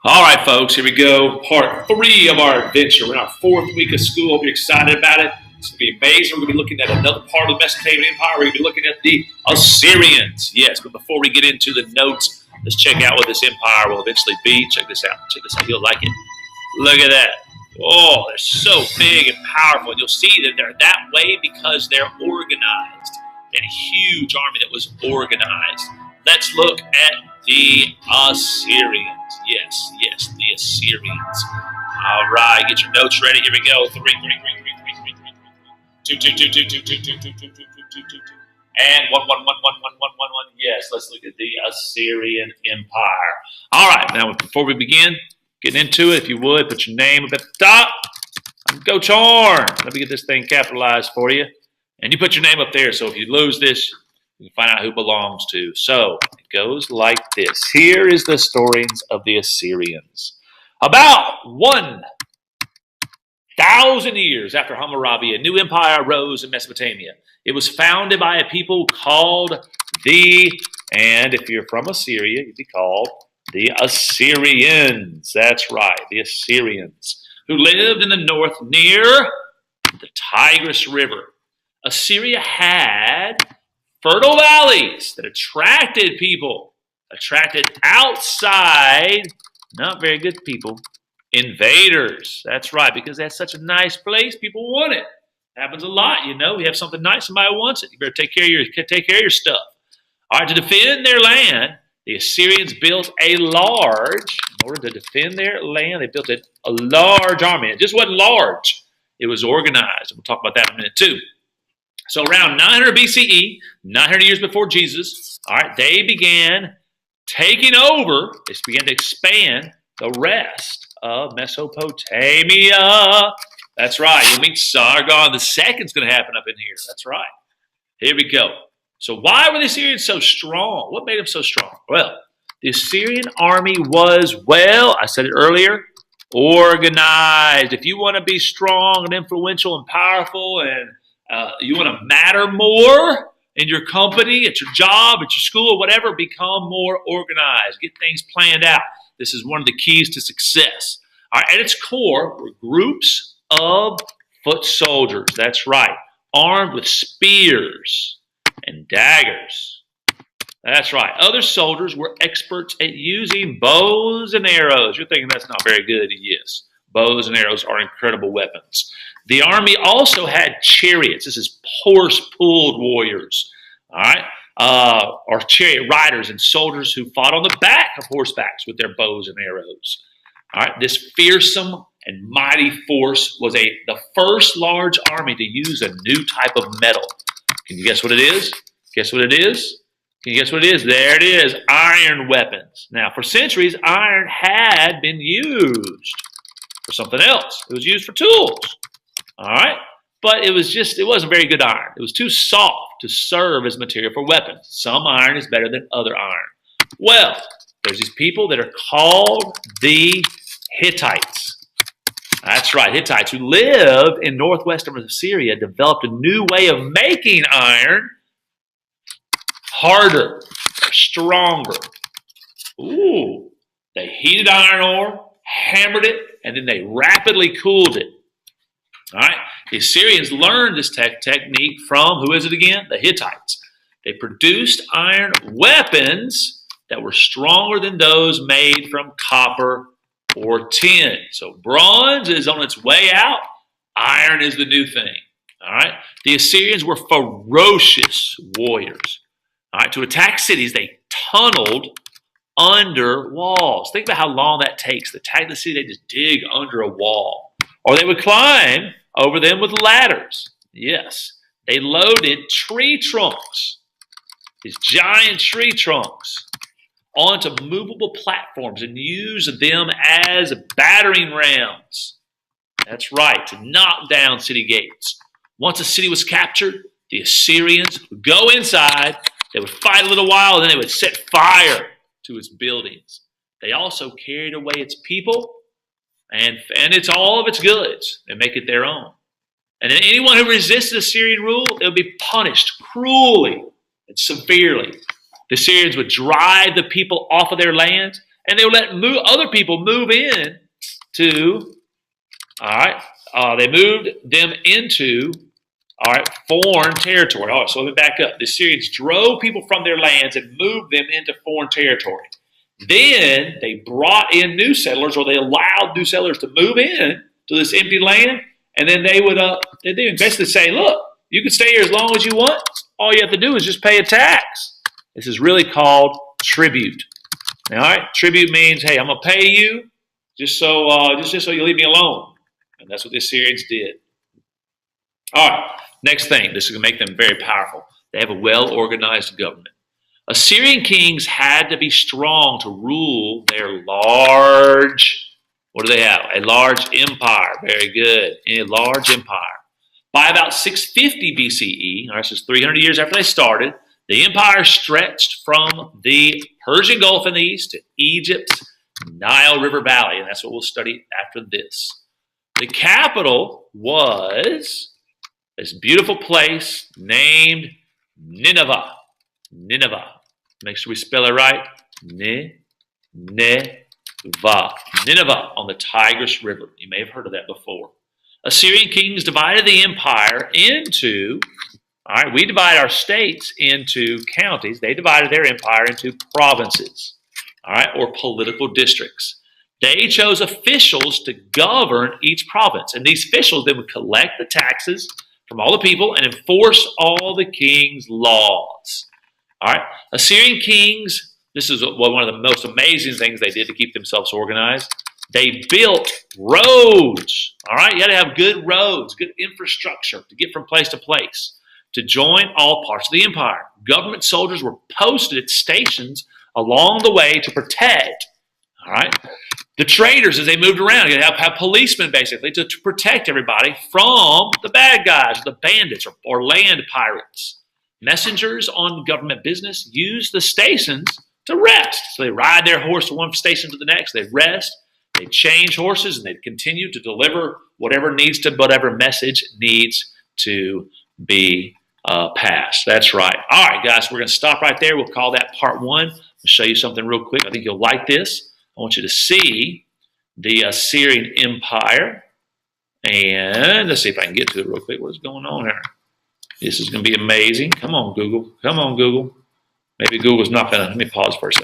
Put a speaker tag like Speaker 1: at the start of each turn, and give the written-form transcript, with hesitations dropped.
Speaker 1: All right, folks, here we go. Part 3 of our adventure. We're in our 4th week of school. Hope you're excited about it. It's going to be amazing. We're going to be looking at another part of the Mesopotamian Empire. We're going to be looking at the Assyrians. Yes, but before we get into the notes, let's check out what this empire will eventually be. Check this out. Check this out. You'll like it. Look at that. Oh, they're so big and powerful. And you'll see that they're that way because they're organized. A huge army that was organized. Let's look at the Assyrians. Yes, the Assyrians. All right, get your notes ready. Here we go. 3, 3, 3, 3, 3, 3, 3, 2, 2, 2, 2, 2, 2, 2, 2, 2, 2, 2, 2, and 1, 1, 1, 1, 1, 1, 1, 1. Yes, let's look at the Assyrian Empire. All right, now before we begin, getting into it, if you would, put your name up at the top. I'm Coach Horn. Let me get this thing capitalized for you. And you put your name up there, so if you lose this, you can find out who it belongs to. So it goes like this. Here is the historians of the Assyrians. About 1,000 years after Hammurabi, a new empire arose in Mesopotamia. It was founded by a people called and if you're from Assyria, you'd be called the Assyrians. That's right, the Assyrians, who lived in the north near the Tigris River. Assyria had fertile valleys that attracted people, attracted outside, not very good people, invaders. That's right, because that's such a nice place, people want it. Happens a lot, you know. You have something nice, somebody wants it. You better take care of your stuff. All right, to defend their land, the Assyrians built in order to defend their land, they built a large army. It just wasn't large. It was organized. We'll talk about that in a minute too. So around 900 BCE, 900 years before Jesus, all right, they began taking over. They began to expand the rest of Mesopotamia. That's right. You'll meet Sargon the Second's going to happen up in here. That's right. Here we go. So why were the Assyrians so strong? What made them so strong? Well, the Assyrian army was, I said it earlier, organized. If you want to be strong and influential and powerful and you want to matter more in your company, at your job, at your school, or whatever, become more organized. Get things planned out. This is one of the keys to success. All right, at its core were groups of foot soldiers. That's right, armed with spears and daggers. That's right. Other soldiers were experts at using bows and arrows. You're thinking that's not very good. Yes, bows and arrows are incredible weapons. The army also had chariots. This is horse-pulled warriors, all right, or chariot riders and soldiers who fought on the back of horsebacks with their bows and arrows. All right, this fearsome and mighty force was the first large army to use a new type of metal. Can you guess what it is? Guess what it is? Can you guess what it is? There it is, iron weapons. Now, for centuries, iron had been used for something else. It was used for tools. All right, but it wasn't very good iron. It was too soft to serve as material for weapons. Some iron is better than other iron. Well, there's these people that are called the Hittites. That's right, Hittites who lived in northwestern Assyria developed a new way of making iron harder, stronger. Ooh, they heated iron ore, hammered it, and then they rapidly cooled it. All right, the Assyrians learned this technique from, who is it again? The Hittites. They produced iron weapons that were stronger than those made from copper or tin. So bronze is on its way out. Iron is the new thing. All right, the Assyrians were ferocious warriors. All right, to attack cities, they tunneled under walls. Think about how long that takes. To attack the city, they just dig under a wall. Or they would climb over them with ladders. Yes, they loaded tree trunks, these giant tree trunks, onto movable platforms and used them as battering rams. That's right, to knock down city gates. Once a city was captured, the Assyrians would go inside, they would fight a little while, and then they would set fire to its buildings. They also carried away its people and it's all of its goods and make it their own. And then anyone who resisted Assyrian rule, they would be punished cruelly and severely. The Assyrians would drive the people off of their lands and they would let other people move in to, all right, they moved them into, all right, foreign territory. All right, so let me back up. The Assyrians drove people from their lands and moved them into foreign territory. Then they brought in new settlers, or they allowed new settlers to move in to this empty land, and then they would basically say, look, you can stay here as long as you want. All you have to do is just pay a tax. This is really called tribute. All right, tribute means, hey, I'm going to pay you just so you leave me alone. And that's what the Assyrians did. All right, next thing. This is going to make them very powerful. They have a well-organized government. Assyrian kings had to be strong to rule their large, what do they have? A large empire. Very good. A large empire. By about 650 BCE, all right, so it's 300 years after they started, the empire stretched from the Persian Gulf in the east to Egypt's Nile River Valley, and that's what we'll study after this. The capital was this beautiful place named Nineveh. Nineveh. Make sure we spell it right. Nineveh. Nineveh on the Tigris River. You may have heard of that before. Assyrian kings divided the empire into, all right, we divide our states into counties. They divided their empire into provinces, all right, or political districts. They chose officials to govern each province, and these officials then would collect the taxes from all the people and enforce all the king's laws. All right, Assyrian kings, this is one of the most amazing things they did to keep themselves organized. They built roads. All right, you got to have good roads, good infrastructure to get from place to place to join all parts of the empire. Government soldiers were posted at stations along the way to protect, all right, the traders as they moved around. You have policemen basically to protect everybody from the bad guys, the bandits, or land pirates. Messengers on government business use the stations to rest. So they ride their horse from one station to the next. They rest. They change horses, and they continue to deliver whatever message needs to be passed. That's right. All right, guys, we're going to stop right there. We'll call that part one. I'll show you something real quick. I think you'll like this. I want you to see the Assyrian Empire. And let's see if I can get to it real quick. What's going on here? This is going to be amazing. Come on, Google. Come on, Google. Maybe Google's not going to. Let me pause for a second.